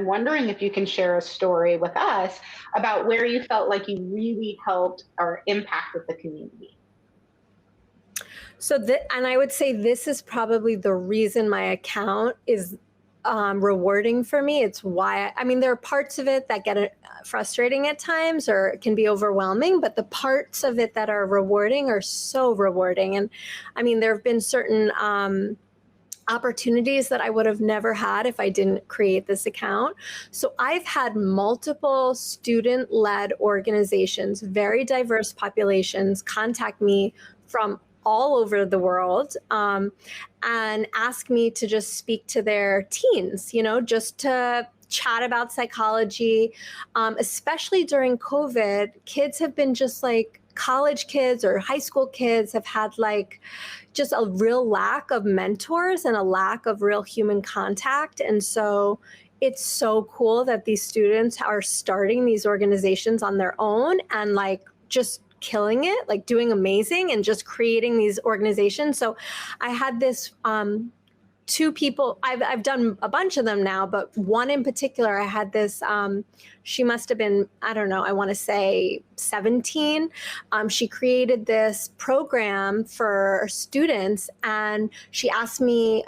I'm wondering if you can share a story with us about where you felt like you really helped or impacted the community. So, and I would say this is probably the reason my account is rewarding for me. It's why, I mean, there are parts of it that get frustrating at times or can be overwhelming, but the parts of it that are rewarding are so rewarding. And I mean, there have been certain opportunities that I would have never had if I didn't create this account. So I've had multiple student-led organizations, very diverse populations, contact me from all over the world and ask me to just speak to their teens, just to chat about psychology, especially during COVID. Kids have been just like, college kids or high school kids have had like just a real lack of mentors and a lack of real human contact. And so it's so cool that these students are starting these organizations on their own and like just killing it, like doing amazing and just creating these organizations. So I had this two people, I've done a bunch of them now, but one in particular, I had this, she must have been, I don't know, I want to say 17. She created this program for students and she asked me,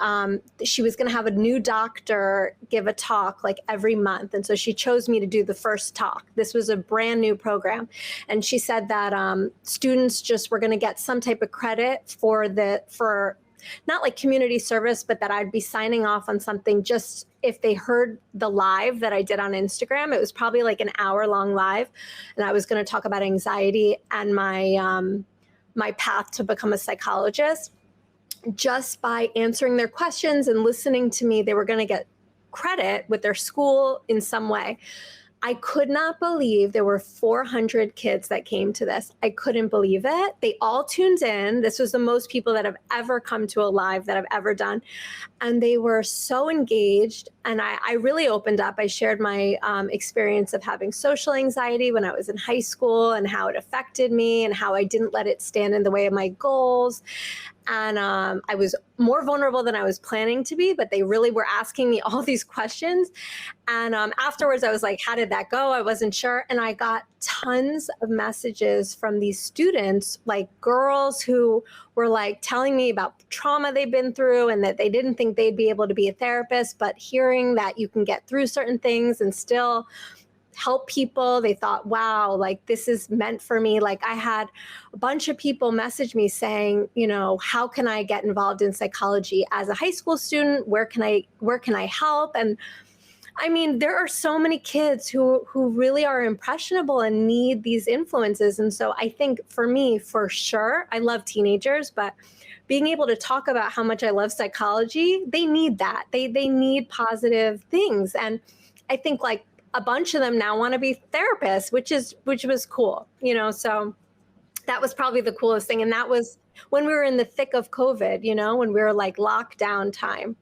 she was going to have a new doctor give a talk like every month. And so she chose me to do the first talk. This was a brand new program. And she said that students just were going to get some type of credit for not like community service, but that I'd be signing off on something just if they heard the live that I did on Instagram. It was probably like an hour-long live, and I was going to talk about anxiety and my path to become a psychologist. Just by answering their questions and listening to me, they were going to get credit with their school in some way. I could not believe there were 400 kids that came to this. I couldn't believe it. They all tuned in. This was the most people that have ever come to a live that I've ever done. And they were so engaged. And I really opened up. I shared my experience of having social anxiety when I was in high school and how it affected me and how I didn't let it stand in the way of my goals. And I was more vulnerable than I was planning to be, but they really were asking me all these questions. And afterwards, I was like, how did that go? I wasn't sure. And I got tons of messages from these students, like girls who were like telling me about trauma they've been through and that they didn't think they'd be able to be a therapist, but hearing that you can get through certain things and still help people. They thought, wow, like this is meant for me. Like I had a bunch of people message me saying, how can I get involved in psychology as a high school student? Where can I help? And I mean, there are so many kids who really are impressionable and need these influences. And so I think for me, for sure, I love teenagers, but being able to talk about how much I love psychology, they need that. They need positive things. And I think like a bunch of them now want to be therapists, which was cool, so that was probably the coolest thing. And that was when we were in the thick of COVID, when we were like lockdown time.